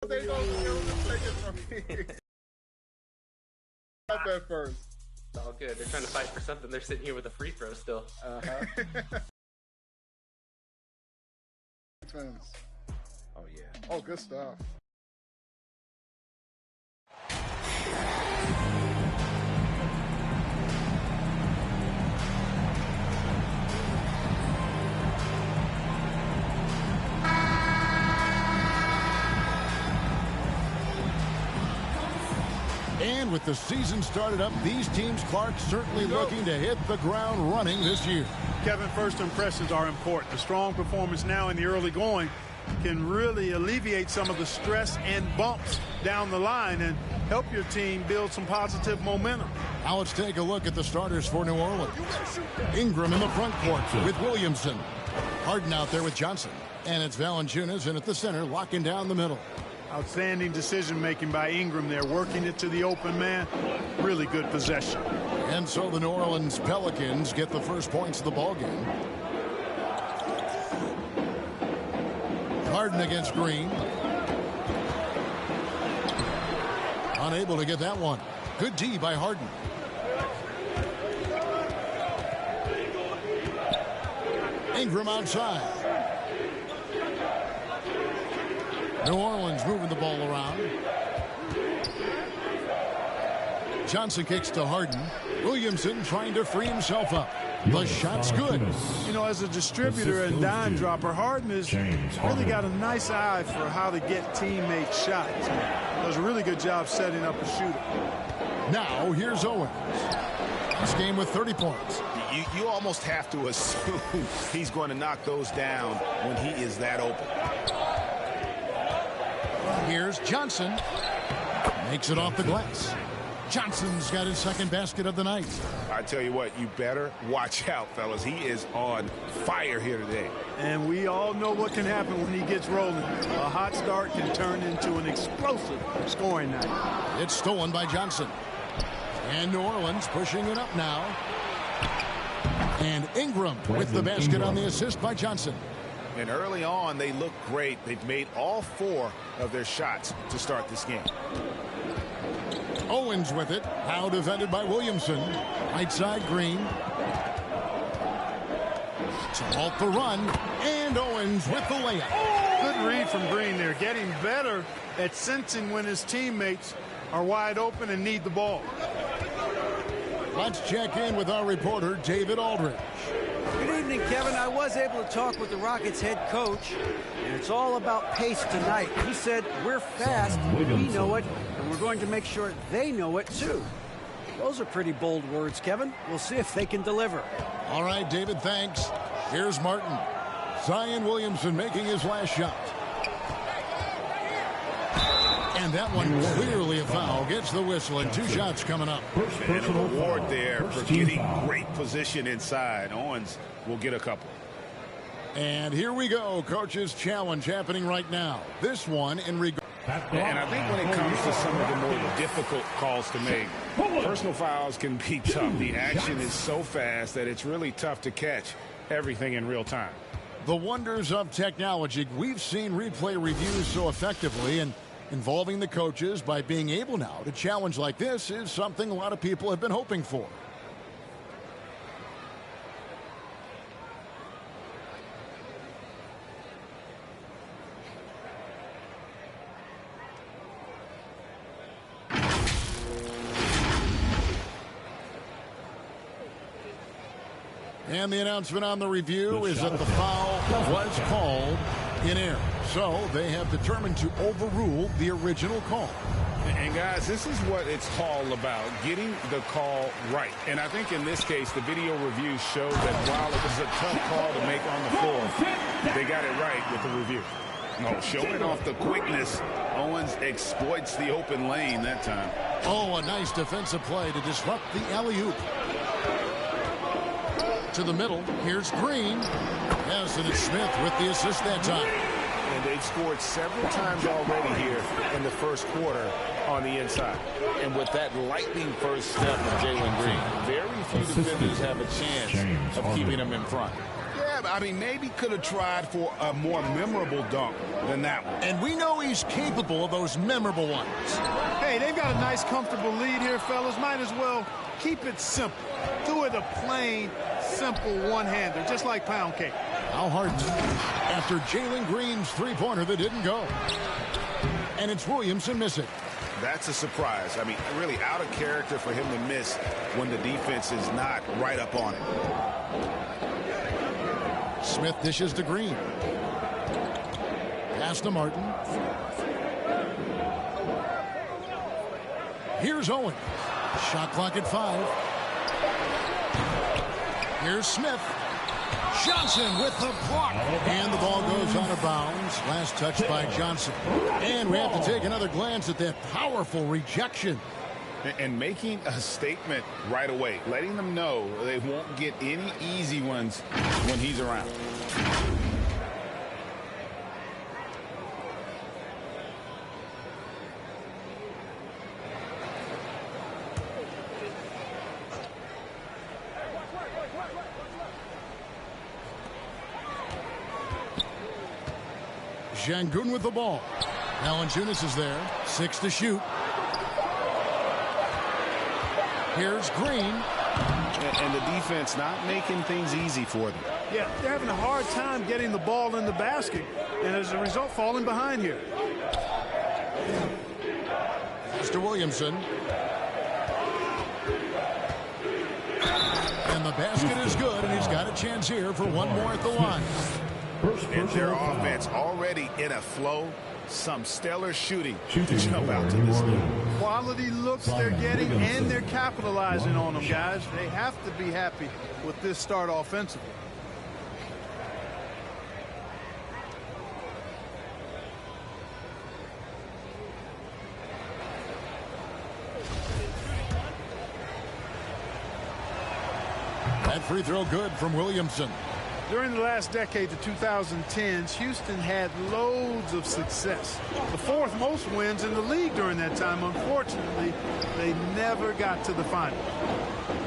They go take it from me. Up at first. It's all good. They're trying to fight for something. They're sitting here with a free throw still. Oh yeah. Oh, good stuff. And with the season started up, these teams, Clark, certainly looking to hit the ground running this year. Kevin, first impressions are important. A strong performance now in the early going can really alleviate some of the stress and bumps down the line and help your team build some positive momentum. Now let's take a look at the starters for New Orleans. Ingram in the front court with Williamson. Harden out there with Johnson. And it's Valanciunas in at the center, locking down the middle. Outstanding decision-making by Ingram there, working it to the open man. Really good possession. And so the New Orleans Pelicans get the first points of the ballgame. Harden against Green. Unable to get that one. Good D by Harden. Ingram outside. New Orleans moving the ball around. Johnson kicks to Harden. Williamson trying to free himself up. The shot's good. You know, as a distributor and dime dropper, Harden has really got a nice eye for how to get teammates shots. Does a really good job setting up a shooter. Now here's Owens. This game with 30 points. You almost have to assume he's going to knock those down when he is that open. Here's Johnson. Makes it off the glass. Johnson's got his second basket of the night. I tell you what, you better watch out, fellas. He is on fire here today. And we all know what can happen when he gets rolling. A hot start can turn into an explosive scoring night. It's stolen by Johnson. And New Orleans pushing it up now. And Ingram with the basket on the assist by Johnson. And early on, they look great. They've made all 4 of their shots to start this game. Owens with it. Now defended by Williamson. Right side, Green. To halt the run. And Owens with the layup. Good read from Green there. Getting better at sensing when his teammates are wide open and need the ball. Let's check in with our reporter, David Aldridge. Good evening, Kevin. I was able to talk with the Rockets head coach, and it's all about pace tonight. He said, we're fast, we know it, and we're going to make sure they know it too. Those are pretty bold words, Kevin. We'll see if they can deliver. All right, David, thanks. Here's Martin. Zion Williamson making his last shot. And that one clearly a foul. Gets the whistle, and 2 shots coming up. And a reward there for getting great position inside. Owens will get a couple. And here we go. Coach's challenge happening right now. This one in regard. And I think when it comes to some of the more difficult calls to make, personal fouls can be tough. The action is so fast that it's really tough to catch everything in real time. The wonders of technology. We've seen replay reviews so effectively, and involving the coaches by being able now to challenge like this is something a lot of people have been hoping for. And the announcement on the review is that the foul was called in error. So they have determined to overrule the original call. And guys, this is what it's all about, getting the call right. And I think in this case, the video review showed that while it was a tough call to make on the floor, they got it right with the review. No, showing off the quickness, Owens exploits the open lane that time. Oh, a nice defensive play to disrupt the alley-oop. To the middle, here's Green. Yes, and it's Smith with the assist that time. And they've scored several times already here in the first quarter on the inside. And with that lightning first step of Jalen Green, very few defenders have a chance of keeping him in front. Yeah, Yeah, I mean, maybe could have tried for a more memorable dunk than that one. And we know he's capable of those memorable ones. Hey, they've got a nice, comfortable lead here, fellas. Might as well keep it simple. Do it a plain, simple one-hander, just like pound cake. Al Harden after Jalen Green's three-pointer that didn't go. And it's Williamson missing. That's a surprise. I mean, really out of character for him to miss when the defense is not right up on it. Smith dishes to Green. Pass to Martin. Here's Owen. Shot clock at 5. Here's Smith. Johnson with the block. And the ball goes out of bounds. Last touch by Johnson. And we have to take another glance at that powerful rejection. And making a statement right away, letting them know they won't get any easy ones when he's around. Şengün with the ball. Valanciunas is there. 6 to shoot. Here's Green. And the defense not making things easy for them. Yeah, they're having a hard time getting the ball in the basket, and as a result, falling behind here. Mr. Williamson. And the basket is good, and he's got a chance here for one more at the line. And their offense already in a flow. Some stellar shooting to jump out to this lead. Quality looks they're getting, and they're capitalizing on them, guys. They have to be happy with this start offensively. That free throw good from Williamson. During the last decade, the 2010s, Houston had loads of success. The 4th most wins in the league during that time. Unfortunately, they never got to the final.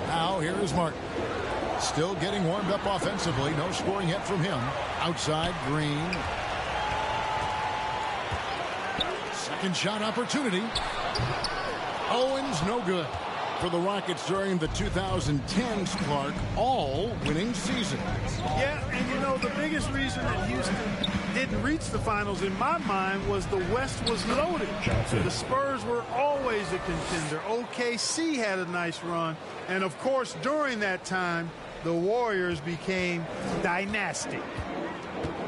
Now here is Martin. Still getting warmed up offensively. No scoring yet from him. Outside, Green. Second shot opportunity. Owens, no good. For the Rockets during the 2010s, Clark, all winning seasons. Yeah, and you know, the biggest reason that Houston didn't reach the finals, in my mind, was the West was loaded. The Spurs were always a contender. OKC had a nice run. And, of course, during that time, the Warriors became dynastic.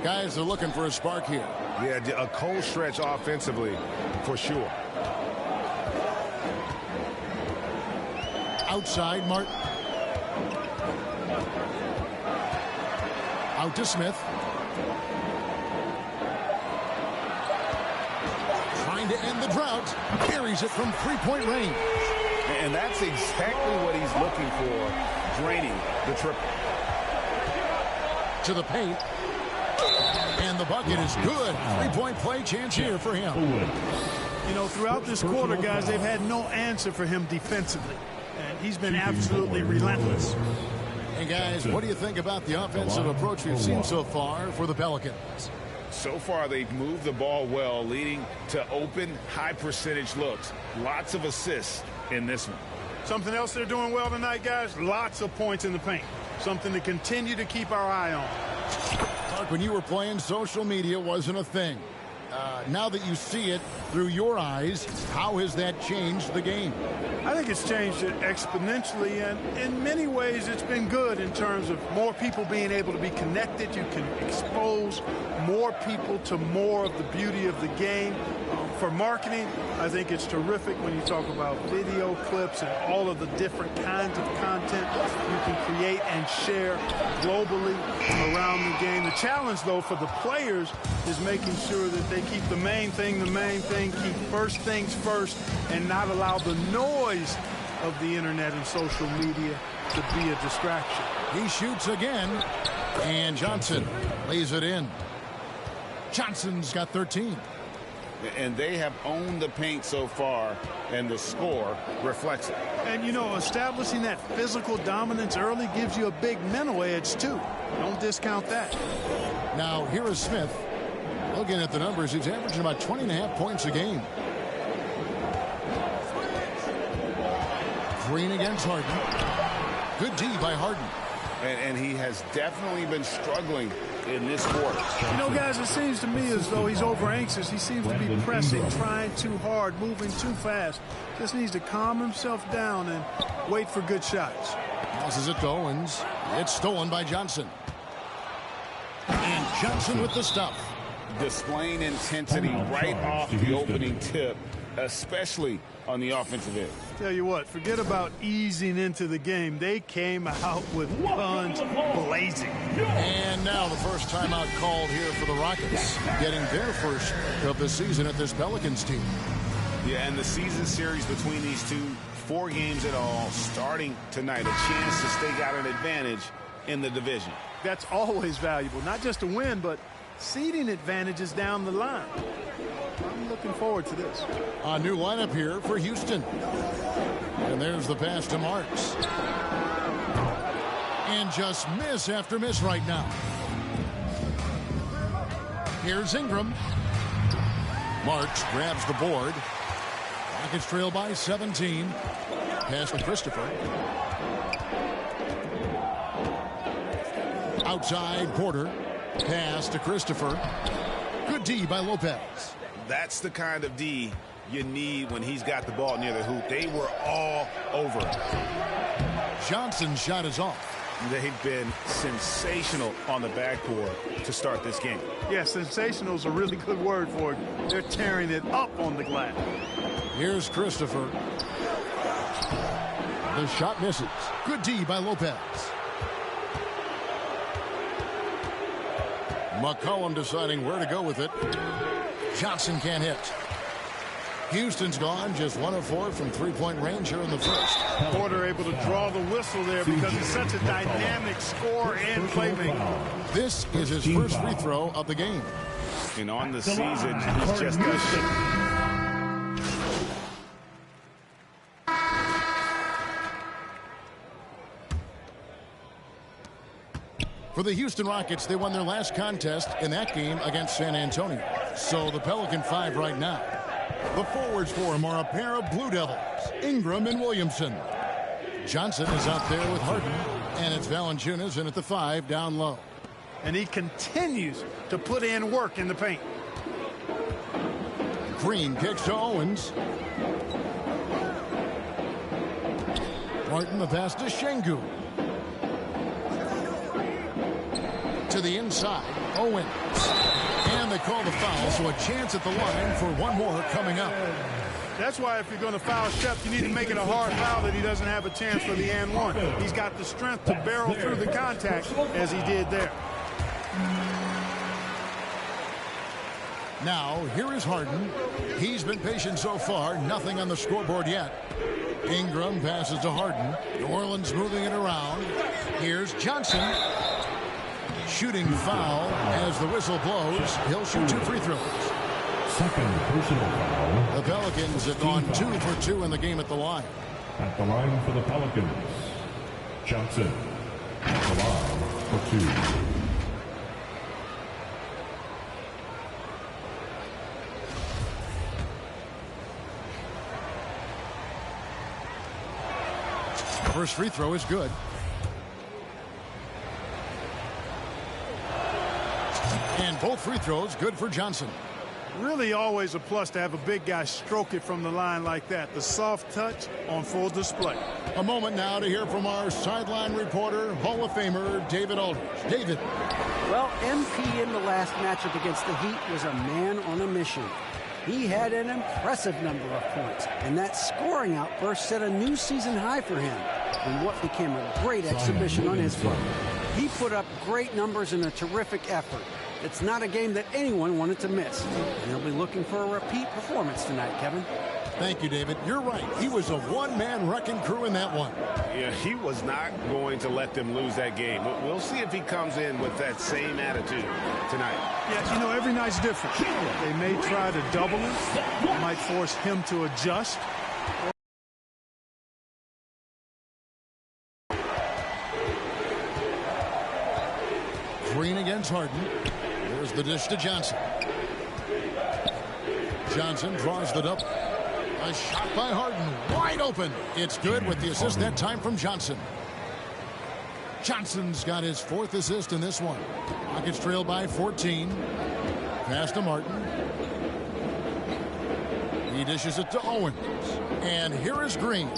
Guys are looking for a spark here. Yeah, a cold stretch offensively, for sure. Outside, Martin. Out to Smith. Trying to end the drought. Carries it from three-point range. And that's exactly what he's looking for, draining the triple. To the paint. And the bucket is good. Three-point play chance here for him. You know, throughout this quarter, guys, they've had no answer for him defensively. And he's been absolutely relentless. Hey, guys, what do you think about the offensive approach we've seen so far for the Pelicans? So far, they've moved the ball well, leading to open, high-percentage looks. Lots of assists in this one. Something else they're doing well tonight, guys, lots of points in the paint. Something to continue to keep our eye on. Clark, when you were playing, social media wasn't a thing. Now that you see it through your eyes, how has that changed the game? I think it's changed it exponentially, and in many ways it's been good in terms of more people being able to be connected. You can expose more people to more of the beauty of the game. For marketing, I think it's terrific when you talk about video clips and all of the different kinds of content you can create and share globally around the game. The challenge, though, for the players is making sure that they keep the main thing, keep first things first, and not allow the noise of the internet and social media to be a distraction. He shoots again, and Johnson lays it in. Johnson's got 13. And they have owned the paint so far, and the score reflects it. And, you know, establishing that physical dominance early gives you a big mental edge, too. Don't discount that. Now, here is Smith. Looking at the numbers, he's averaging about 20.5 points a game. Green against Harden. Good D by Harden. And he has definitely been struggling in this quarter. You know, guys, it seems to me as though he's over anxious. He seems to be pressing, trying too hard, moving too fast. Just needs to calm himself down and wait for good shots. Passes it to Owens. It's stolen by Johnson. And Johnson with the stuff. Displaying intensity right off the opening tip, especially on the offensive end. Tell you what, forget about easing into the game. They came out with guns blazing. And now the first timeout called here for the Rockets, getting their first of the season at this Pelicans team. Yeah, and the season series between these two, 4 games in all, starting tonight. A chance to stake out an advantage in the division. That's always valuable, not just a win, but seeding advantages down the line. I'm looking forward to this. A new lineup here for Houston. And there's the pass to Marks. And just miss after miss right now. Here's Ingram. Marks grabs the board. Rockets trail by 17. Pass to Christopher. Outside Porter. Pass to Christopher. Good D by Lopez. That's the kind of D you need when he's got the ball near the hoop. They were all over it. Johnson's shot is off. They've been sensational on the backcourt to start this game. Yeah, sensational is a really good word for it. They're tearing it up on the glass. Here's Christopher. The shot misses. Good D by Lopez. McCollum deciding where to go with it. Johnson can't hit. Houston's gone just 1 of 4 from three-point range here in the first. Porter able to draw the whistle there because he's such a dynamic scorer and playmaker. This is his first free throw of the game. And on the season, he's just a For the Houston Rockets, they won their last contest in that game against San Antonio. So the Pelican 5 right now. The forwards for him are a pair of Blue Devils, Ingram and Williamson. Johnson is out there with Harden, and it's Valanciunas in at the 5 down low. And he continues to put in work in the paint. Green kicks to Owens. Martin the pass to Şengün. To the inside, Owens. And they call the foul, so a chance at the line for one more coming up. That's why if you're going to foul Shep, you need to make it a hard foul that he doesn't have a chance for the and one. He's got the strength to barrel through the contact as he did there. Now, here is Harden. He's been patient so far, nothing on the scoreboard yet. Ingram passes to Harden. New Orleans moving it around. Here's Johnson. Shooting foul as the whistle blows. He'll shoot 2 free throws. Second personal foul. The Pelicans have gone 2 for 2 in the game at the line. At the line for the Pelicans, Johnson. At the line for 2. First free throw is good. And both free throws good for Johnson. Really always a plus to have a big guy stroke it from the line like that. The soft touch on full display. A moment now to hear from our sideline reporter, Hall of Famer David Aldridge. David. Well, MP in the last matchup against the Heat was a man on a mission. He had an impressive number of points, and that scoring outburst set a new season high for him in what became a great exhibition on his part. He put up great numbers and a terrific effort. It's not a game that anyone wanted to miss. And they'll be looking for a repeat performance tonight, Kevin. Thank you, David. You're right. He was a one-man wrecking crew in that one. Yeah, he was not going to let them lose that game. We'll see if he comes in with that same attitude tonight. Yeah, you know, every night's different. They may try to double him. It might force him to adjust. Green against Harden. There's the dish to Johnson. Johnson draws the double. A shot by Harden, wide open. It's good with the assist that time from Johnson. Johnson's got his 4th assist in this one. Rockets trail by 14. Pass to Martin. He dishes it to Owens. And here is Green.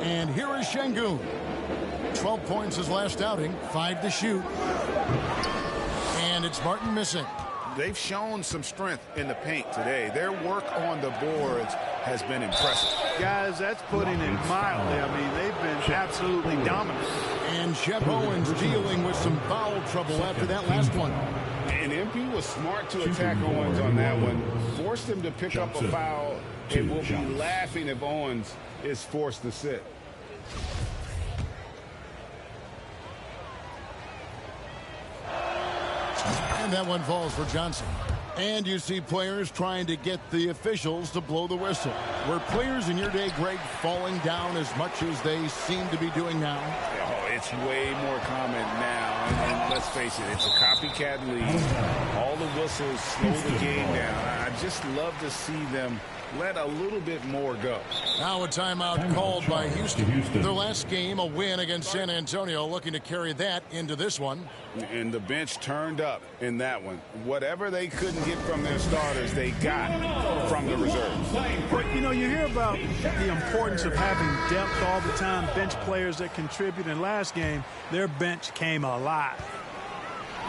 And here is Şengün. 12 points his last outing, 5 to shoot. And it's Martin missing. They've shown some strength in the paint today. Their work on the boards has been impressive. Guys, that's putting it mildly. I mean, they've been absolutely dominant. And Shep Owens dealing with some foul trouble after that last one. And MP was smart to attack Owens on that one. Forced him to pick up a foul. And we'll be laughing if Owens is forced to sit. And that one falls for Johnson. And you see players trying to get the officials to blow the whistle. Were players in your day, Greg, falling down as much as they seem to be doing now? Oh, it's way more common now. And let's face it, it's a copycat league. All the whistles slow the game down. I just love to see them let a little bit more go. Now a timeout called by Houston. Their last game, a win against San Antonio, looking to carry that into this one. And the bench turned up in that one. Whatever they couldn't get from their starters, they got from the reserves. But, you know, you hear about the importance of having depth all the time, bench players that contribute. In last game, their bench came alive.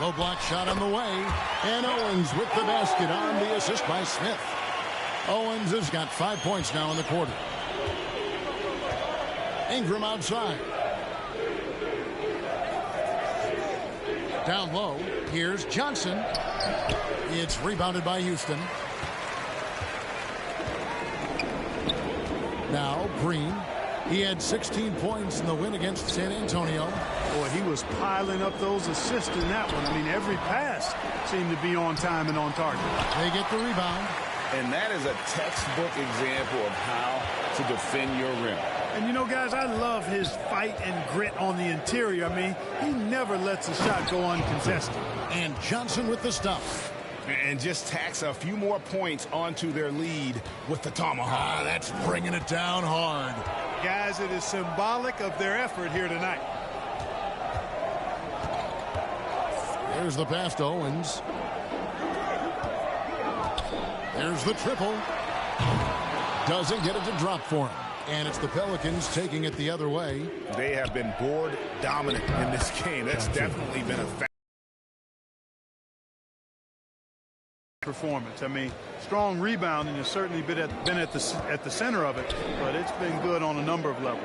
Low block shot on the way. And Owens with the basket on the assist by Smith. Owens has got 5 points now in the quarter. Ingram outside. Down low. Here's Johnson. It's rebounded by Houston. Now Green. He had 16 points in the win against San Antonio. Boy, he was piling up those assists in that one. I mean, every pass seemed to be on time and on target. They get the rebound. And that is a textbook example of how to defend your rim. And, you know, guys, I love his fight and grit on the interior. I mean, he never lets a shot go uncontested. And Johnson with the stop. And just tacks a few more points onto their lead with the tomahawk. That's bringing it down hard. Guys, it is symbolic of their effort here tonight. There's the pass to Owens. There's the triple. Doesn't get it to drop for him. And it's the Pelicans taking it the other way. They have been board dominant in this game. That's definitely been a fact. Performance. I mean, strong rebounding has certainly been at the center of it, but it's been good on a number of levels.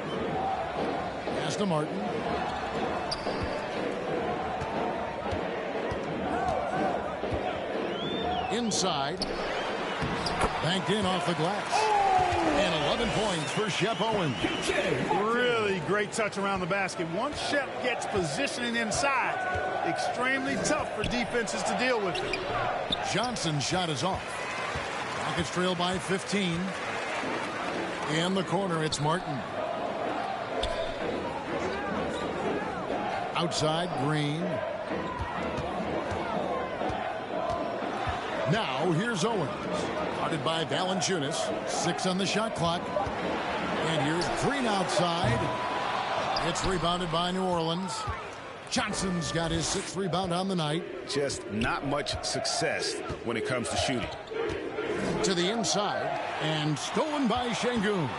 Pass to Martin. Inside. Banked in off the glass. And 11 points for Shep Owens. Really great touch around the basket. Once Shep gets positioning inside, extremely tough for defenses to deal with it. Johnson's shot is off. Rockets trail by 15. In the corner, it's Martin. Outside, Green. Now, here's Owens. Guarded by Valanciunas. 6 on the shot clock. And here's Green outside. It's rebounded by New Orleans. Johnson's got his 6th rebound on the night. Just not much success when it comes to shooting. To the inside. And stolen by Şengün.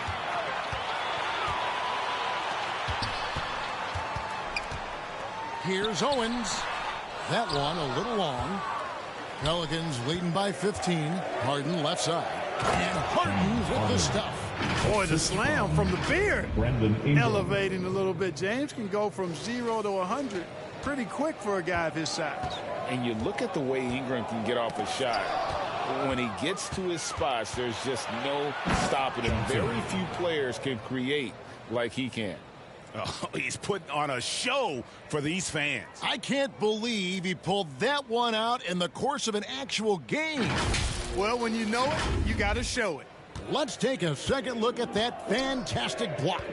Here's Owens. That one a little long. Pelicans leading by 15. Harden left side. And Harden with the stuff. Boy, the slam from the beard. Brandon Ingram. Elevating a little bit. James can go from 0 to 100 pretty quick for a guy of his size. And you look at the way Ingram can get off a shot. When he gets to his spots, there's just no stopping him. Very few players can create like he can. Oh, he's putting on a show for these fans. I can't believe he pulled that one out in the course of an actual game. Well, when you know it, you got to show it. Let's take a second look at that fantastic block.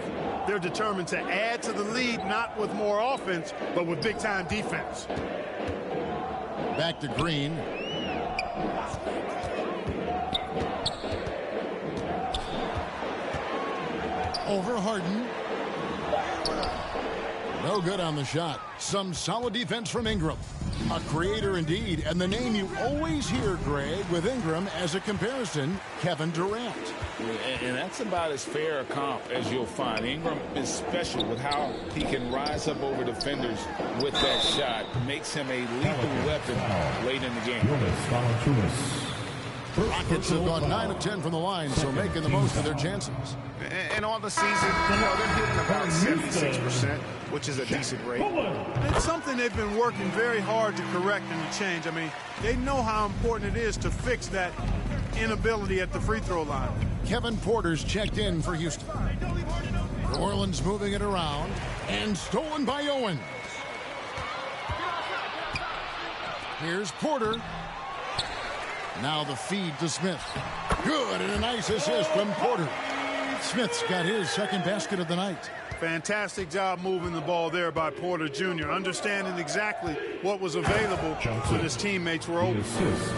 They're determined to add to the lead, not with more offense, but with big-time defense. Back to Green. Over Harden. No good on the shot. Some solid defense from Ingram. A creator indeed, and the name you always hear, Greg, with Ingram as a comparison, Kevin Durant. And that's about as fair a comp as you'll find. Ingram is special with how he can rise up over defenders with that shot. Makes him a lethal weapon late in the game. Rockets have gone 9 of 10 from the line, so making the most of their chances. And on the season, they're hitting about 76%, which is a decent rate. It's something they've been working very hard to correct and to change. I mean, they know how important it is to fix that inability at the free throw line. Kevin Porter's checked in for Houston. New Orleans moving it around, and stolen by Owens. Here's Porter. Now the feed to Smith. Good, and a nice assist from Porter. Smith's got his second basket of the night. Fantastic job moving the ball there by Porter Jr., understanding exactly what was available when his teammates were open.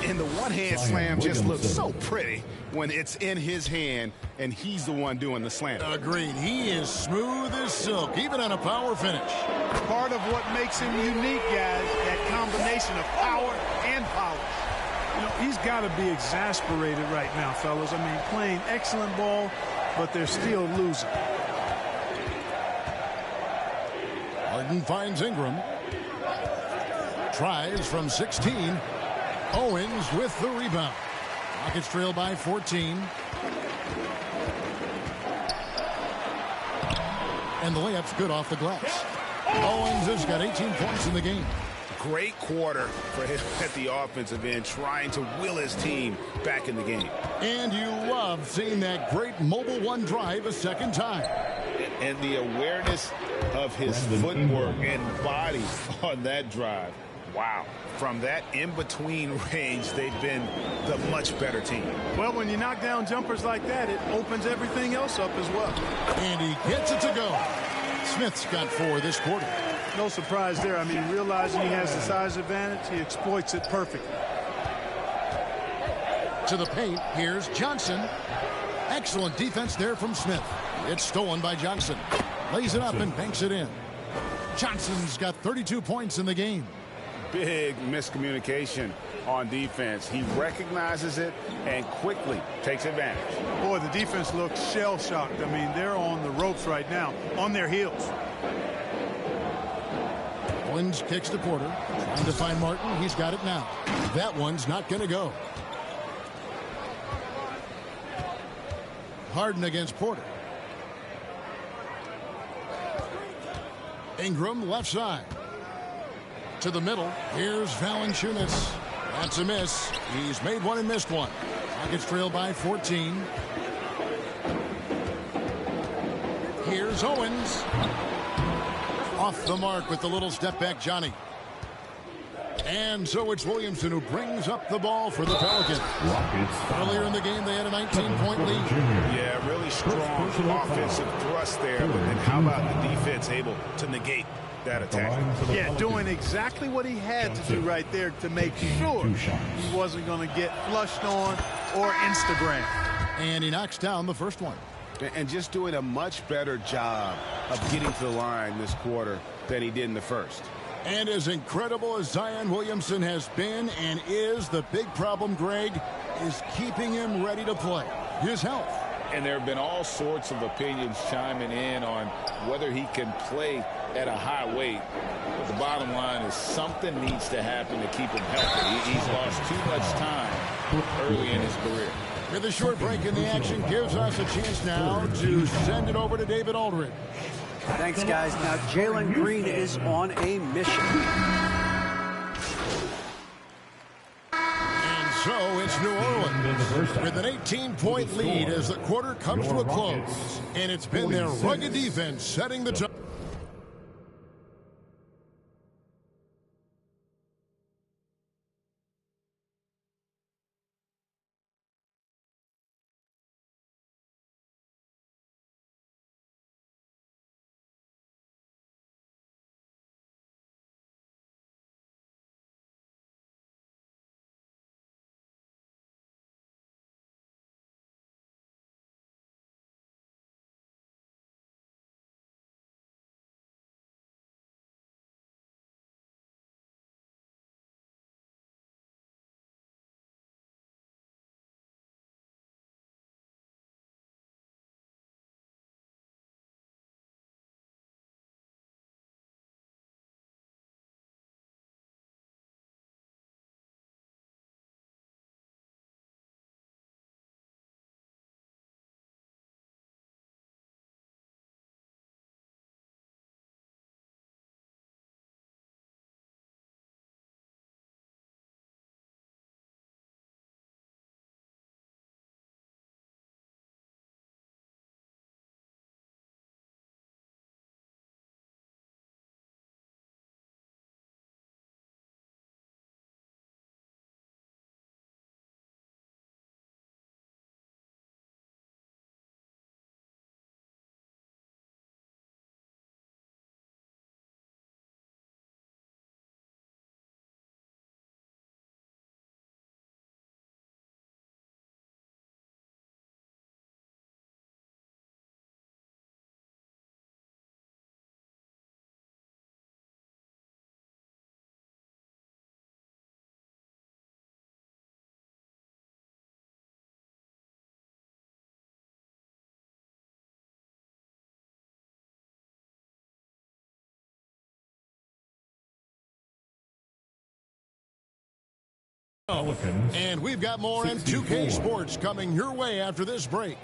And the one-hand slam just looks so pretty when it's in his hand and he's the one doing the slam. Agreed. He is smooth as silk, even on a power finish. Part of what makes him unique, guys, that combination of power and polish. You know, he's got to be exasperated right now, fellas. I mean, playing excellent ball, but they're still losing. Harden finds Ingram. Tries from 16. Owens with the rebound. Rockets trail by 14. And the layup's good off the glass. Owens has got 18 points in the game. Great quarter for him at the offensive end, trying to will his team back in the game. And you love seeing that great mobile one drive a second time. And the awareness of his footwork and body on that drive. Wow. From that in-between range, they've been the much better team. Well, when you knock down jumpers like that, it opens everything else up as well. And he gets it to go. Smith's got 4 this quarter. No surprise there. I mean, realizing he has the size advantage, he exploits it perfectly. To the paint, here's Johnson. Excellent defense there from Smith. It's stolen by Johnson. Lays it up and banks it in. Johnson's got 32 points in the game. Big miscommunication on defense. He recognizes it and quickly takes advantage. Boy, the defense looks shell-shocked. I mean, they're on the ropes right now, on their heels. Owens kicks to Porter. Trying to find Martin. He's got it now. That one's not going to go. Harden against Porter. Ingram left side. To the middle. Here's Valanciunas. That's a miss. He's made one and missed one. Rockets trail by 14. Here's Owens. Off the mark with the little step back, Johnny. And so it's Williamson who brings up the ball for the Pelicans. Earlier in the game, they had a 19-point lead. Yeah, really strong offensive thrust there. But then how about the defense able to negate that attack? Yeah, doing exactly what he had to do right there to make sure he wasn't going to get flushed on or Instagram. And he knocks down the first one. And just doing a much better job of getting to the line this quarter than he did in the first. And as incredible as Zion Williamson has been and is, the big problem, Greg, is keeping him ready to play. His health. And there have been all sorts of opinions chiming in on whether he can play at a high weight. But the bottom line is something needs to happen to keep him healthy. He's lost too much time early in his career. With a short break in the action, gives us a chance now to send it over to David Aldridge. Thanks, guys. Now, Jalen Green is on a mission. And so it's New Orleans with an 18-point lead as the quarter comes to a close. And it's been their rugged defense setting the tone. And we've got more M2K Sports coming your way after this break.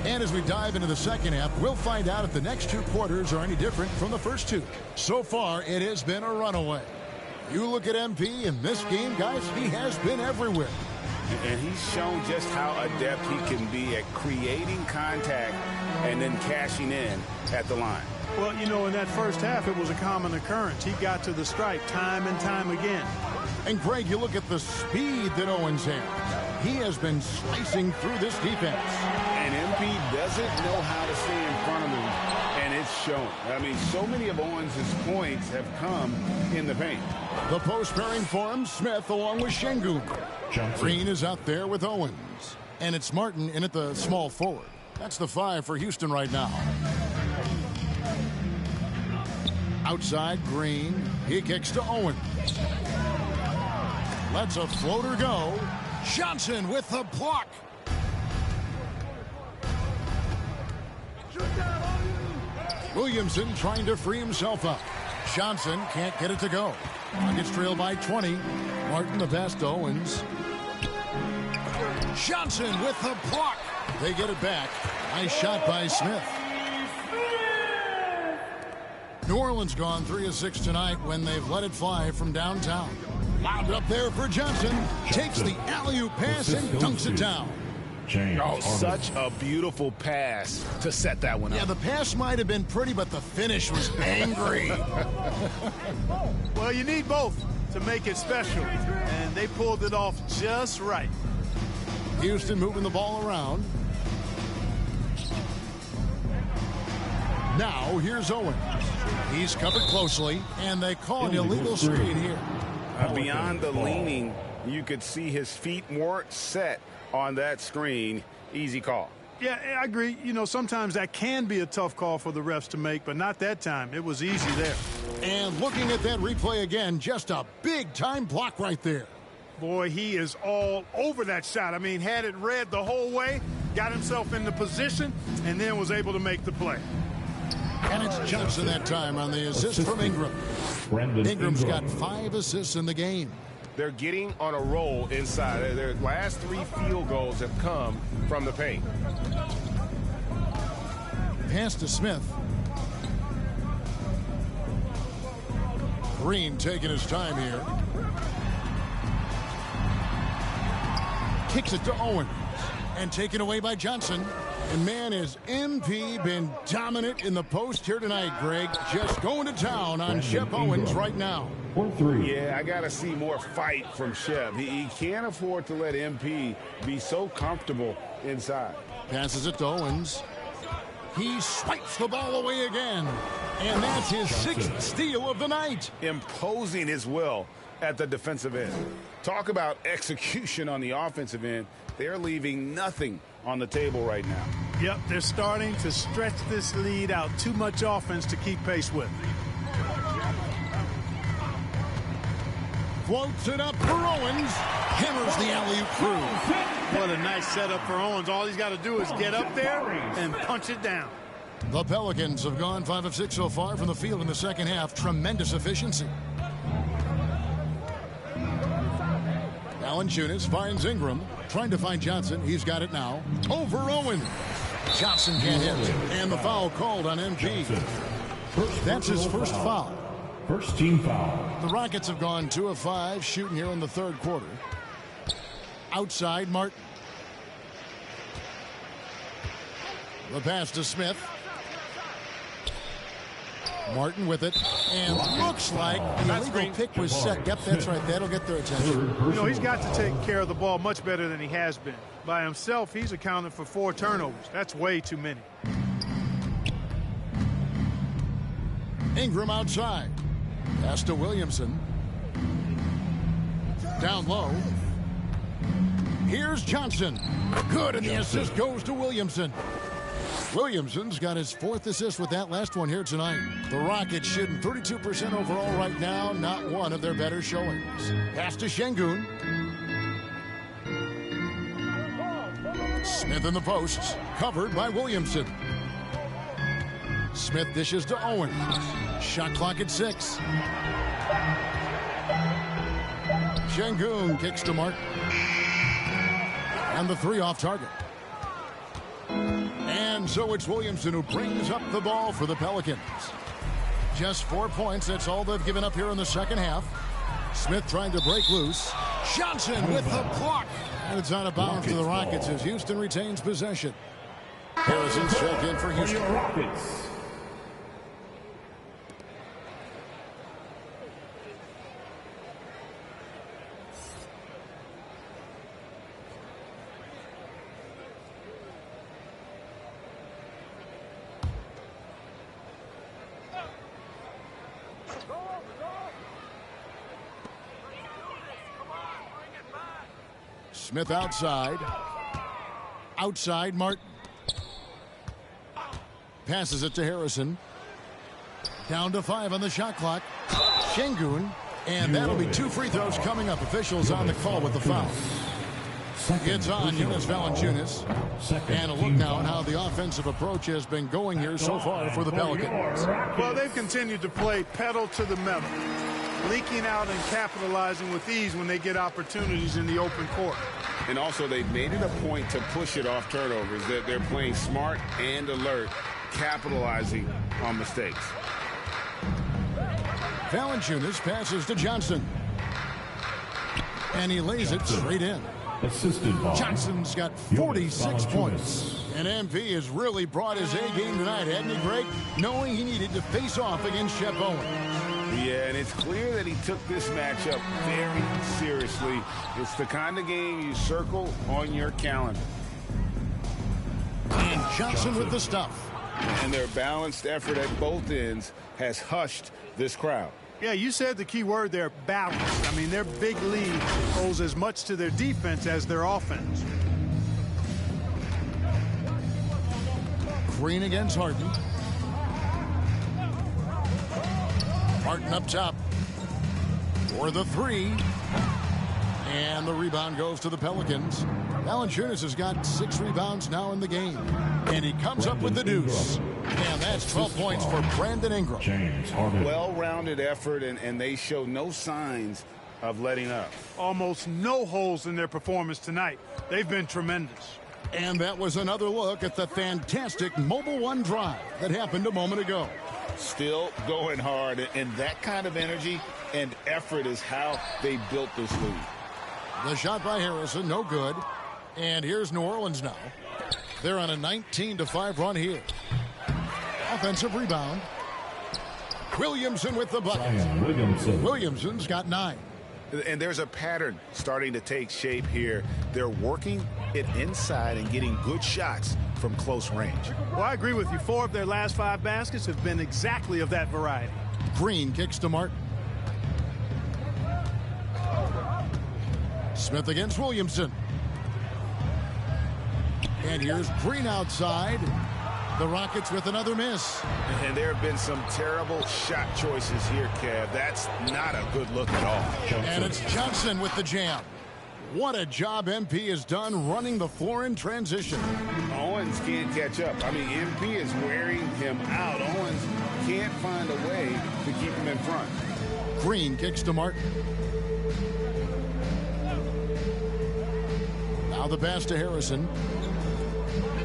And as we dive into the second half, we'll find out if the next two quarters are any different from the first two. So far, it has been a runaway. You look at MP in this game, guys, he has been everywhere. And he's shown just how adept he can be at creating contact and then cashing in at the line. Well, you know, in that first half, it was a common occurrence. He got to the stripe time and time again. And, Greg, you look at the speed that Owens has. He has been slicing through this defense. And MP doesn't know how to stay in front of him, and it's shown. I mean, so many of Owens' points have come in the paint. The post pairing for him, Smith along with Şengün. Green is out there with Owens. And it's Martin in at the small forward. That's the 5 for Houston right now. Outside, Green. He kicks to Owens. Lets a floater go. Johnson with the block. Williamson trying to free himself up. Johnson can't get it to go. Gets trailed by 20. Martin the pass to Owens. Johnson with the block. They get it back. Nice shot by Smith. New Orleans gone 3 of 6 tonight when they've let it fly from downtown. Lobbed up there for Johnson. Takes the alley-oop pass and dunks it down. Oh, such a beautiful pass to set that one up. Yeah, the pass might have been pretty, but the finish was angry. Well, you need both to make it special, and they pulled it off just right. Houston moving the ball around. Now, here's Owens. He's covered closely, and they call an illegal screen here. Beyond the leaning, you could see his feet weren't set on that screen. Easy call. Yeah, I agree. You know, sometimes that can be a tough call for the refs to make, but not that time. It was easy there. And looking at that replay again, just a big-time block right there. Boy, he is all over that shot. I mean, had it read the whole way, got himself in the position, and then was able to make the play. And it's Johnson that time on the assist from Ingram. Ingram's got 5 assists in the game. They're getting on a roll inside. Their last 3 field goals have come from the paint. Pass to Smith. Green taking his time here. Kicks it to Owens. And taken away by Johnson. And man, has MP been dominant in the post here tonight, Greg. Just going to town on Shep Owens right now. Yeah, I got to see more fight from Shep. He can't afford to let MP be so comfortable inside. Passes it to Owens. He swipes the ball away again. And that's his 6th steal of the night. Imposing his will at the defensive end. Talk about execution on the offensive end. They're leaving nothing on the table right now. Yep, they're starting to stretch this lead out. Too much offense to keep pace with. Floats it up for Owens. Hammers the alley-oop through. What a nice setup for Owens. All he's got to do is get up there and punch it down. The Pelicans have gone 5 of 6 so far from the field in the second half. Tremendous efficiency. Valanciunas finds Ingram. Trying to find Johnson. He's got it now. Over Owens. Johnson can't hit. And the foul called on MP. That's his first foul. First team foul. The Rockets have gone 2 of 5 shooting here in the third quarter. Outside Martin. The pass to Smith. Martin with it. And looks like the illegal pick was set. Yep, that's right. That'll get their attention. You know, he's got to take care of the ball much better than he has been. By himself, he's accounted for 4 turnovers. That's way too many. Ingram outside. Pass to Williamson. Down low. Here's Johnson. Good, and the assist goes to Williamson. Williamson's got his 4th assist with that last one here tonight. The Rockets shooting 32% overall right now. Not one of their better showings. Pass to Şengün. Smith in the posts. Covered by Williamson. Smith dishes to Owens. Shot clock at 6. Şengün kicks to Martin. And the 3 off target. And so it's Williamson who brings up the ball for the Pelicans. Just 4 points. That's all they've given up here in the second half. Smith trying to break loose. Johnson with the block. And it's out of bounds to the Rockets as Houston retains possession. Harrison's check in for Houston. Rockets. Smith outside. Outside Martin. Passes it to Harrison. Down to 5 on the shot clock. Şengün. And that'll be 2 free throws coming up. Officials on the call with the foul. It's on Jonas Valanciunas. And a look now at how the offensive approach has been going here so far for the Pelicans. Well, they've continued to play pedal to the metal. Leaking out and capitalizing with ease when they get opportunities in the open court. And also, they've made it a point to push it off turnovers. They're playing smart and alert, capitalizing on mistakes. Valanciunas passes to Johnson. And he lays it straight in. Assisted by Johnson's got 46 points. And MP has really brought his A game tonight, hasn't he, Greg? Knowing he needed to face off against Shep Owens. Yeah, and it's clear that he took this matchup very seriously. It's the kind of game you circle on your calendar. And Johnson with the stuff. And their balanced effort at both ends has hushed this crowd. Yeah, you said the key word there, balance. I mean, their big lead owes as much to their defense as their offense. Green against Harden. Harden up top for the three. And the rebound goes to the Pelicans. Valanciunas has got 6 rebounds now in the game. And he comes up with the deuce. And that's 12 points for Brandon Ingram. James Harden. Well-rounded effort, and they show no signs of letting up. Almost no holes in their performance tonight. They've been tremendous. And that was another look at the fantastic Mobile One drive that happened a moment ago. Still going hard, and that kind of energy and effort is how they built this lead. The shot by Harrison, no good. And here's New Orleans now. They're on a 19-5 run here. Offensive rebound. Williamson with the bucket. Williamson's got 9. And there's a pattern starting to take shape here. They're working it inside and getting good shots from close range. Well, I agree with you. 4 of their last 5 baskets have been exactly of that variety. Green kicks to Martin. Smith against Williamson. And here's Green outside. The Rockets with another miss. And there have been some terrible shot choices here, Kev. That's not a good look at all. And it's Johnson with the jam. What a job MP has done running the floor in transition. Owens can't catch up. I mean, MP is wearing him out. Owens can't find a way to keep him in front. Green kicks to Martin. Now the pass to Harrison.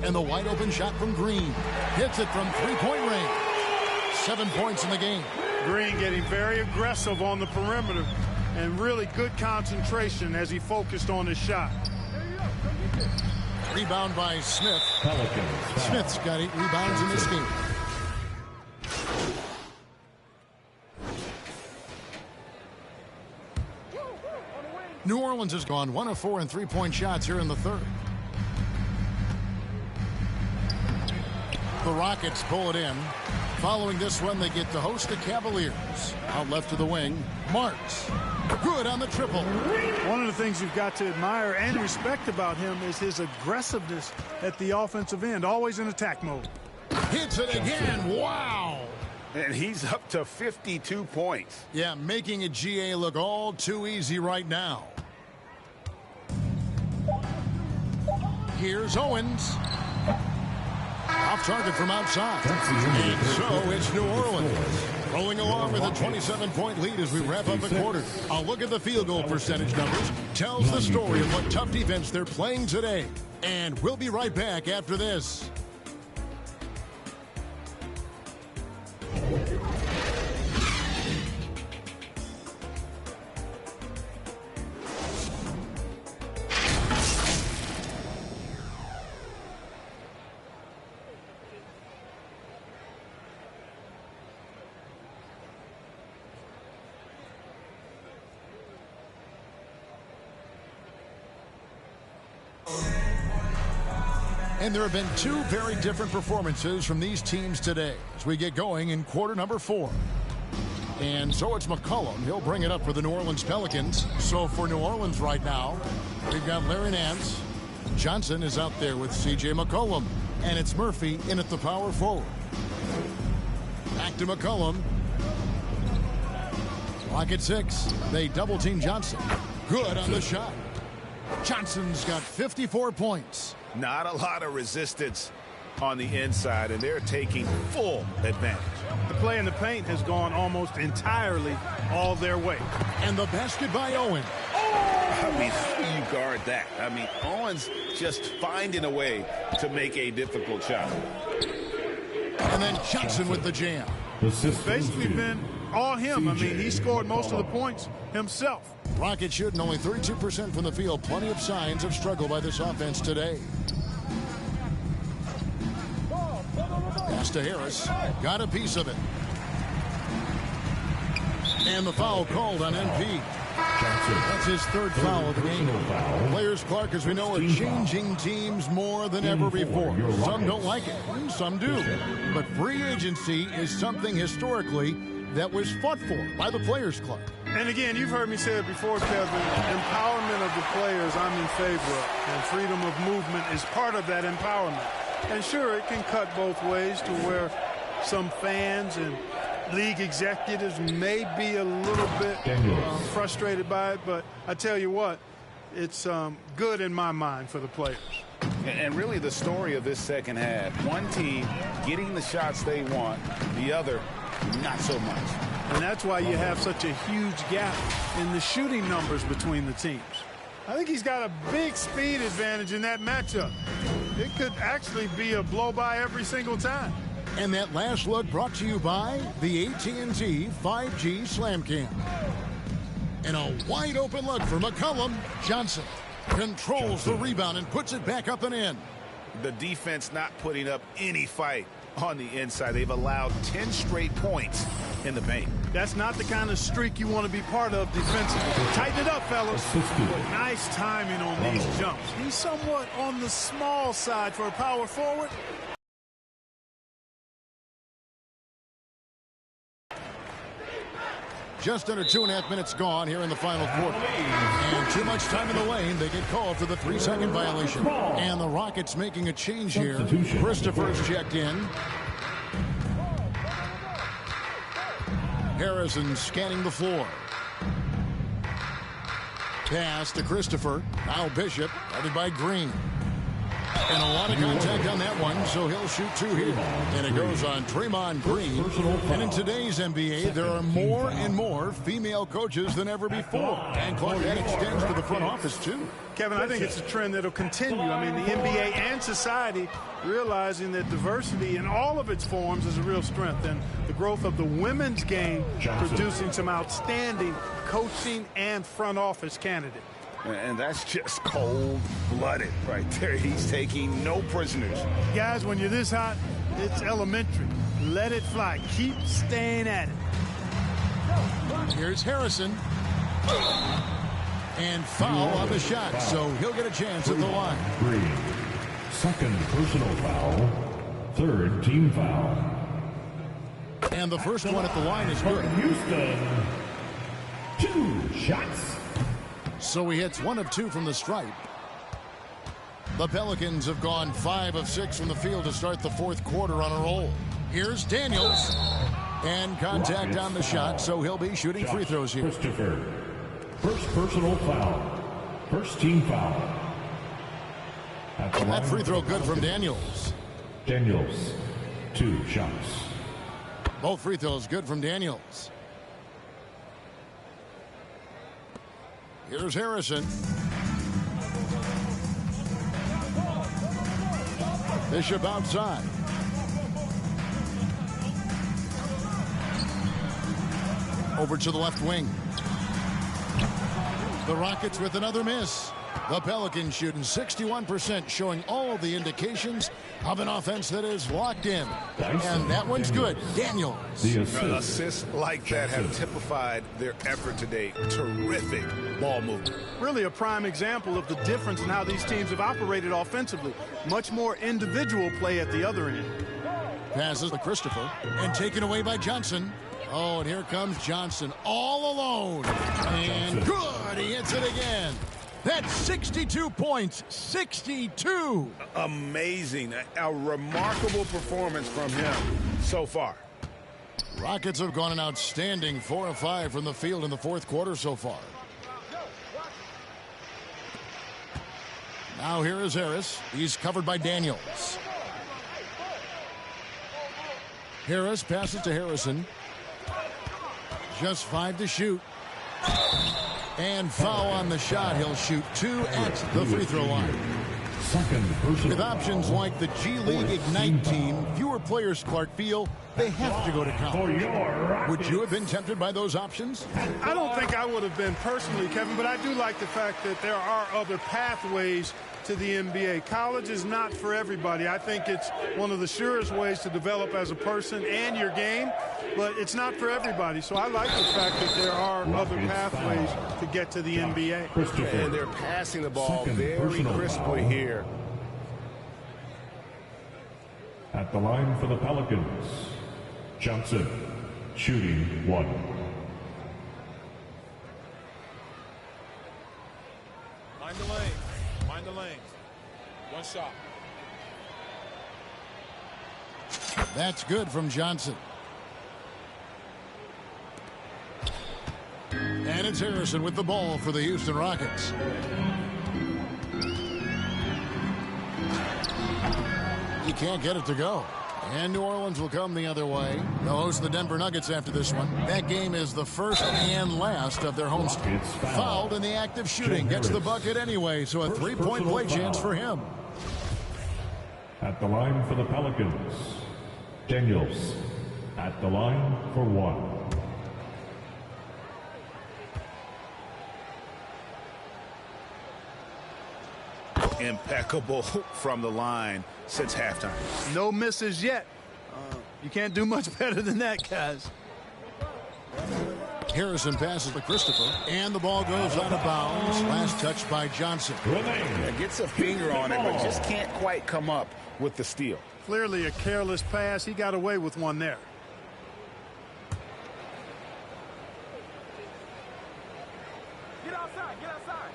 And the wide open shot from Green. Hits it from 3-point range. 7 points in the game. Green getting very aggressive on the perimeter and really good concentration as he focused on his shot. Rebound by Smith. Pelicans. Smith's got 8 rebounds in this game. New Orleans has gone 1 of 4 in 3-point shots here in the third. The Rockets pull it in. Following this one, they get to host the Cavaliers. Out left to the wing, Marks. Good on the triple. One of the things you've got to admire and respect about him is his aggressiveness at the offensive end, always in attack mode. Hits it again. Wow. And he's up to 52 points. Yeah, making a GA look all too easy right now. Here's Owens. Off target from outside. And so it's New Orleans rolling along with a 27-point lead as we wrap up the quarter. A look at the field goal percentage numbers tells the story of what tough defense they're playing today. And we'll be right back after this. And there have been 2 very different performances from these teams today as we get going in quarter number 4. And so it's McCollum. He'll bring it up for the New Orleans Pelicans. So for New Orleans right now, we've got Larry Nance. Johnson is out there with C.J. McCollum. And it's Murphy in at the power forward. Back to McCollum. Rocket 6. They double-team Johnson. Good on the shot. Johnson's got 54 points. Not a lot of resistance on the inside, and they're taking full advantage. The play in the paint has gone almost entirely all their way. And the basket by Owen. I mean, how do you guard that? I mean, Owens just finding a way to make a difficult shot. And then Johnson with the jam. It's basically been all him. I mean, he scored most of the points himself. Rockets shooting only 32% from the field. Plenty of signs of struggle by this offense today. Pass to Harris. Got a piece of it. And the foul called on MP. That's his 3rd foul of the game. Players, Clark, as we know, are changing teams more than ever before. Some don't like it, some do. But free agency is something historically that was fought for by the Players Club. And again, you've heard me say it before, Kevin, empowerment of the players I'm in favor of, and freedom of movement is part of that empowerment. And sure, it can cut both ways to where some fans and league executives may be a little bit frustrated by it, but I tell you what, it's good in my mind for the players. And really the story of this second half, one team getting the shots they want, the other not so much. And that's why you have such a huge gap in the shooting numbers between the teams. I think he's got a big speed advantage in that matchup. It could actually be a blow-by every single time. And that last look brought to you by the AT&T 5G Slam Cam. And a wide open look for McCollum. Johnson controls the rebound and puts it back up and in. The defense not putting up any fight on the inside. They've allowed 10 straight points in the paint. That's not the kind of streak you want to be part of defensively. Tighten it up, fellas. Nice timing on these jumps. He's somewhat on the small side for a power forward. Just under 2.5 minutes gone here in the final quarter. And too much time in the lane. They get called for the 3-second violation. And the Rockets making a change here. Christopher's checked in. Harrison scanning the floor. Pass to Christopher. Now Bishop, guarded by Green. And a lot of contact on that one, so he'll shoot 2 here. And it goes on Draymond Green. And in today's NBA, there are more and more female coaches than ever before. And Clark, that extends to the front office, too. Kevin, I think it's a trend that'll continue. I mean, the NBA and society realizing that diversity in all of its forms is a real strength. And the growth of the women's game producing some outstanding coaching and front office candidates. And that's just cold-blooded right there. He's taking no prisoners. Guys, when you're this hot, it's elementary. Let it fly. Keep staying at it. Here's Harrison. And foul on the shot, so he'll get a chance at the line. Green. Second personal foul. Third team foul. And the first one at the line is good. Houston. 2 shots. So he hits 1 of 2 from the stripe. The Pelicans have gone 5 of 6 from the field to start the fourth quarter on a roll. Here's Daniels. And contact on the shot, so he'll be shooting free throws here. Christopher. First personal foul. First team foul. That free throw good from Daniels. Daniels. 2 shots. Both free throws good from Daniels. Here's Harrison. Bishop outside. Over to the left wing. The Rockets with another miss. The Pelicans shooting 61%, showing all the indications of an offense that is locked in. And that one's good. Daniels. Assists like that have typified their effort today. Terrific ball movement. Really a prime example of the difference in how these teams have operated offensively. Much more individual play at the other end. Passes to Christopher and taken away by Johnson. Oh, and here comes Johnson all alone. And good. He hits it again. That's 62 points. 62. Amazing. A remarkable performance from him so far. Rockets have gone an outstanding 4 of 5 from the field in the fourth quarter so far. Now here is Harris. He's covered by Daniels. Harris passes to Harrison. Just 5 to shoot. And foul on the shot. He'll shoot 2 at the free throw line. With options like the G League Ignite team, fewer players, Clark, feel they have to go to college. Would you have been tempted by those options? I don't think I would have been personally, Kevin, but I do like the fact that there are other pathways to the NBA. College is not for everybody. I think it's one of the surest ways to develop as a person and your game, but it's not for everybody. So I like the fact that there are other pathways to get to the NBA. And they're passing the ball very crisply here. At the line for the Pelicans, Johnson. Shooting 1. Mind the lane. Mind the lane. One shot. That's good from Johnson. And it's Harrison with the ball for the Houston Rockets. He can't get it to go. And New Orleans will come the other way. They'll host the Denver Nuggets after this one. That game is the first and last of their homestand. Fouled in the act of shooting. Gets the bucket anyway, so a three-point play chance for him. At the line for the Pelicans, Daniels. At the line for 1. Impeccable from the line since halftime. No misses yet. You can't do much better than that, guys. Harrison passes to Christopher, and the ball goes out of bounds. Last touch by Johnson. Gets a finger on it, but just can't quite come up with the steal. Clearly a careless pass. He got away with one there. Get outside. Get outside.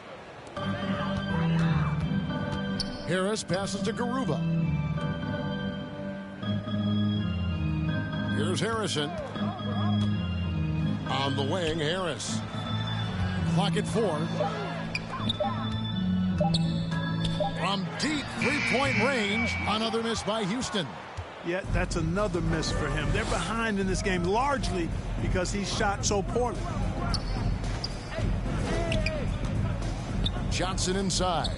Harris passes to Garuba. Here's Harrison. On the wing, Harris. Clock at 4. From deep three-point range, another miss by Houston. Yeah, that's another miss for him. They're behind in this game largely because he shot so poorly. Johnson inside.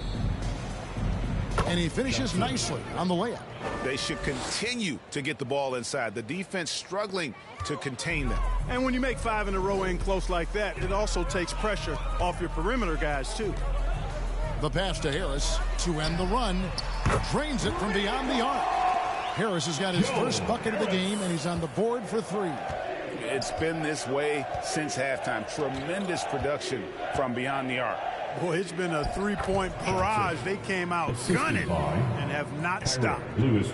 And he finishes nicely on the layup. They should continue to get the ball inside. The defense struggling to contain them. And when you make 5 in a row in close like that, it also takes pressure off your perimeter guys, too. The pass to Harris to end the run. Drains it from beyond the arc. Harris has got his first bucket of the game, and he's on the board for 3. It's been this way since halftime. Tremendous production from beyond the arc. Boy, it's been a three-point barrage. They came out gunning and have not stopped.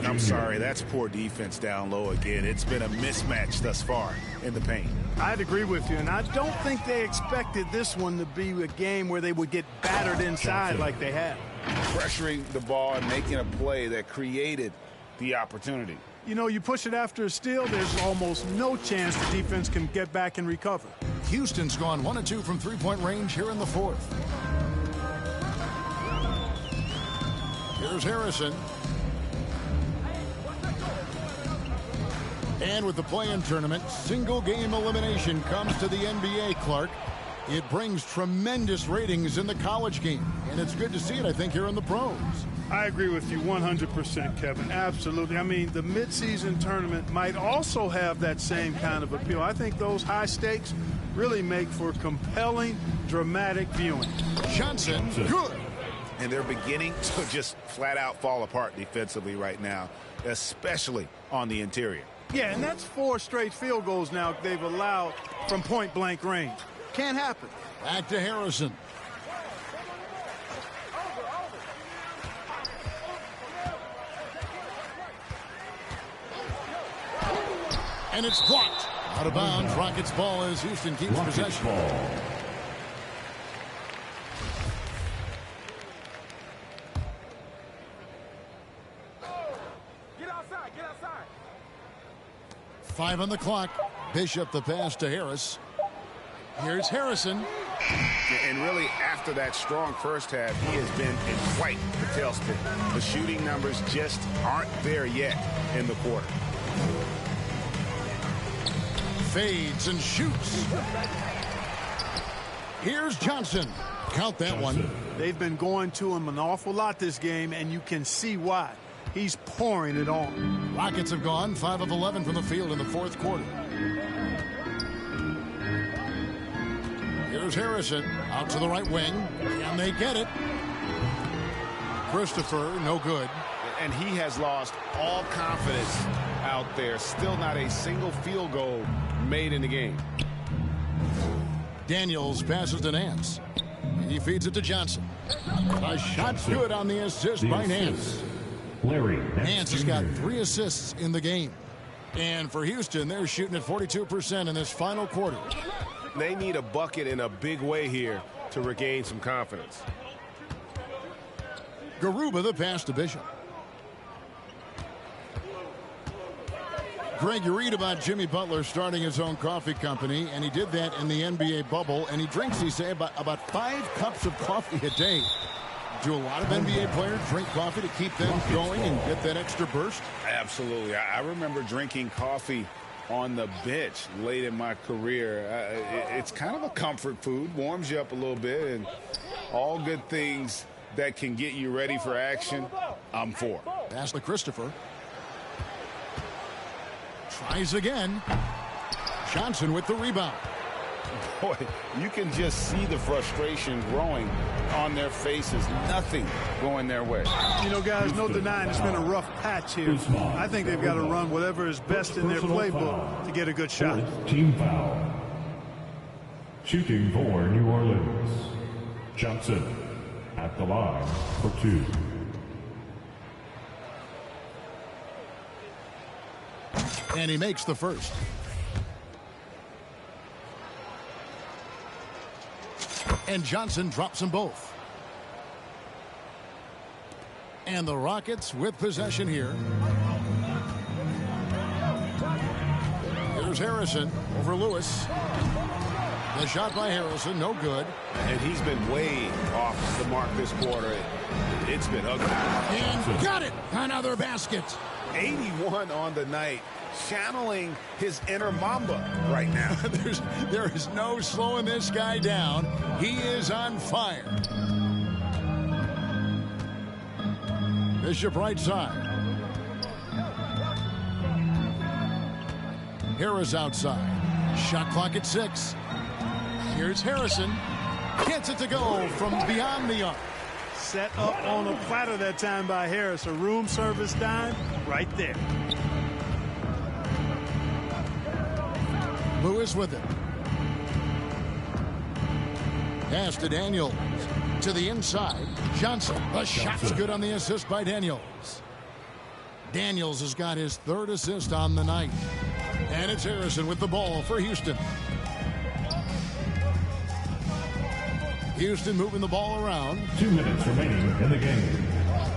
I'm sorry, that's poor defense down low again. It's been a mismatch thus far in the paint. I'd agree with you, and I don't think they expected this one to be a game where they would get battered inside like they have. Pressuring the ball and making a play that created the opportunity. You know, you push it after a steal, there's almost no chance the defense can get back and recover. Houston's gone 1 of 2 from three-point range here in the 4th. Here's Harrison. And with the play-in tournament, single-game elimination comes to the NBA, Clark. It brings tremendous ratings in the college game, and it's good to see it, I think, here in the pros. I agree with you 100%, Kevin. Absolutely. I mean, the midseason tournament might also have that same kind of appeal. I think those high stakes really make for compelling, dramatic viewing. Johnson, good. And they're beginning to just flat out fall apart defensively right now, especially on the interior. Yeah, and that's 4 straight field goals now they've allowed from point-blank range. Can't happen. Back to Harrison. And it's blocked. Out of bounds. Rockets ball as Houston keeps possession. Get outside. Get outside. 5 on the clock. Bishop the pass to Harris. Here's Harrison. And really, after that strong first half, he has been in quite the tailspin. The shooting numbers just aren't there yet in the quarter. Fades and shoots. Here's Johnson. Count that one. They've been going to him an awful lot this game, and you can see why. He's pouring it on. Rockets have gone 5 of 11 from the field in the 4th quarter. Here's Harrison out to the right wing, and they get it. Christopher, no good. And he has lost all confidence out there. Still not a single field goal made in the game. Daniels passes to Nance. He feeds it to Johnson. A shot's good on the assist by Nance. Larry Nance has got 3 assists in the game. And for Houston, they're shooting at 42% in this final quarter. They need a bucket in a big way here to regain some confidence. Garuba the pass to Bishop. Greg, you read about Jimmy Butler starting his own coffee company, and he did that in the NBA bubble, and he drinks, he say, about 5 cups of coffee a day. Do a lot of NBA players drink coffee to keep them going and get that extra burst? Absolutely. I remember drinking coffee on the bench late in my career. It's kind of a comfort food, warms you up a little bit, and all good things that can get you ready for action, I'm for. Pass to Christopher. Tries again. Johnson with the rebound. Boy, you can just see the frustration growing on their faces. Nothing going their way. You know, guys, no denying it's been a rough patch here. I think they've got to run whatever is best in their playbook to get a good shot. Team foul. Shooting for New Orleans. Johnson at the line for 2. And he makes the first. And Johnson drops them both. And the Rockets with possession here. Here's Harrison over Lewis. The shot by Harrison, no good. And he's been way off the mark this quarter. It's been ugly. And got it! Another basket. 81 on the night. Channeling his inner Mamba right now. There is no slowing this guy down. He is on fire. Bishop right side. Harris outside. Shot clock at 6. Here's Harrison. Gets it to go from beyond the arc. Set up on a platter that time by Harris. A room service dime right there. Lewis with it. Pass to Daniels. To the inside. Johnson. The shot's good on the assist by Daniels. Daniels has got his 3rd assist on the night. And it's Harrison with the ball for Houston. Houston moving the ball around. 2 minutes remaining in the game.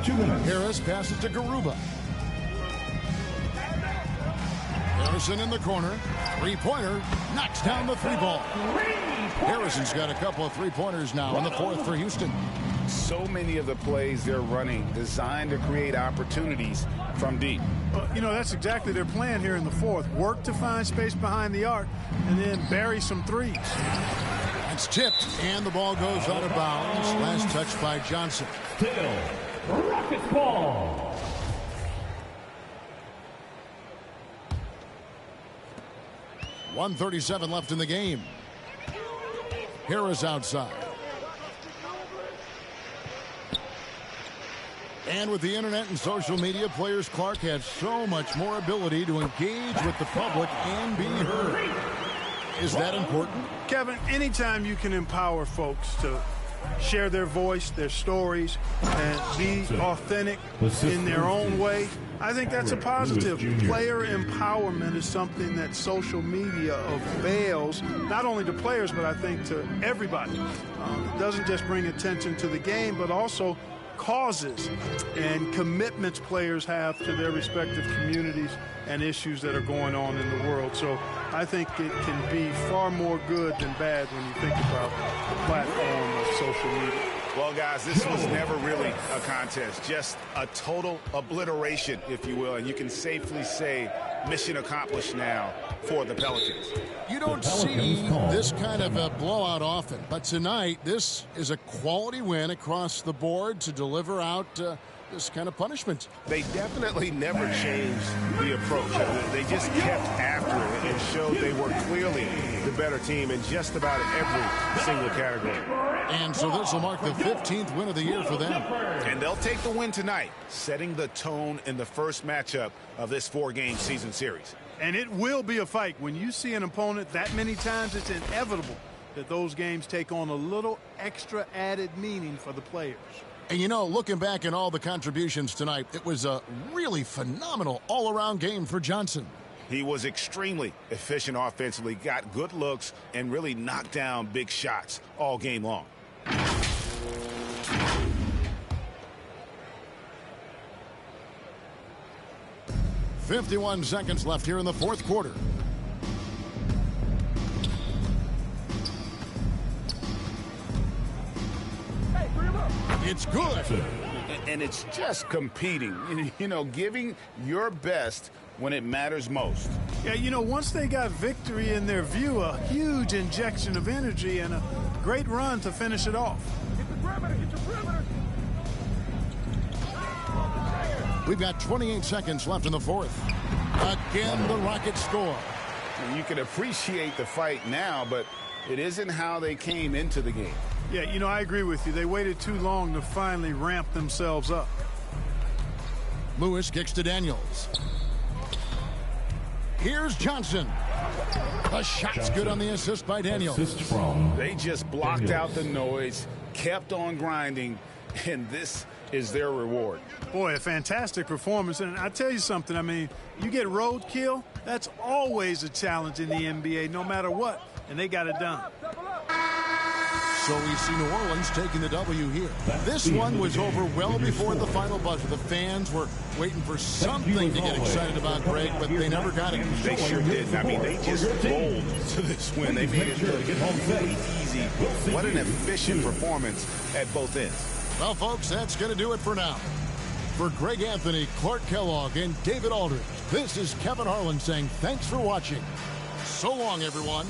2 minutes. Harris passes to Garuba. Harrison in the corner. 3-pointer. Knocks down the 3-ball. Harrison's got a couple of 3-pointers now in the 4th for Houston. So many of the plays they're running designed to create opportunities from deep. You know, that's exactly their plan here in the 4th. Work to find space behind the arc and then bury some threes. It's tipped, and the ball goes out of bounds. Last touch by Johnson. Still, Rockets ball. 1:37 left in the game. Harris outside. And with the internet and social media, players Clark have so much more ability to engage with the public and be heard. Is that important? Kevin, anytime you can empower folks to share their voice, their stories, and be authentic in their own way, I think that's a positive. Player empowerment is something that social media avails, not only to players, but I think to everybody. It doesn't just bring attention to the game, but also causes and commitments players have to their respective communities and issues that are going on in the world. So I think it can be far more good than bad when you think about the platform of social media. Well, guys, this was never really a contest, just a total obliteration, if you will, and you can safely say mission accomplished now for the Pelicans. You don't see this kind of a blowout often, but tonight this is a quality win across the board to deliver out this kind of punishment. They definitely never changed the approach. They just kept after it and showed they were clearly the better team in just about every single category. And so this will mark the 15th win of the year for them. And they'll take the win tonight, setting the tone in the first matchup of this 4-game season series. And it will be a fight. When you see an opponent that many times, it's inevitable that those games take on a little extra added meaning for the players. And, you know, looking back at all the contributions tonight, it was a really phenomenal all-around game for Johnson. He was extremely efficient offensively, got good looks, and really knocked down big shots all game long. 51 seconds left here in the fourth quarter. It's good. And it's just competing, you know, giving your best when it matters most. Yeah, you know, once they got victory in their view, a huge injection of energy and a great run to finish it off. We've got 28 seconds left in the fourth. Again, the Rockets score. And you can appreciate the fight now, but it isn't how they came into the game. Yeah, you know, I agree with you. They waited too long to finally ramp themselves up. Lewis kicks to Daniels. Here's Johnson. The shot's good on the assist by Daniels. They just blocked out the noise, kept on grinding, and this is their reward. Boy, a fantastic performance. And I tell you something, I mean, you get roadkill, that's always a challenge in the NBA, no matter what. And they got it done. So we see New Orleans taking the W here. This one was over well before the final buzzer. The fans were waiting for something to get excited about, Greg, but they never got it. They sure did. I mean, they just rolled to this win. They made it really easy. What an efficient performance at both ends. Well, folks, that's going to do it for now. For Greg Anthony, Clark Kellogg, and David Aldridge, this is Kevin Harlan saying thanks for watching. So long, everyone.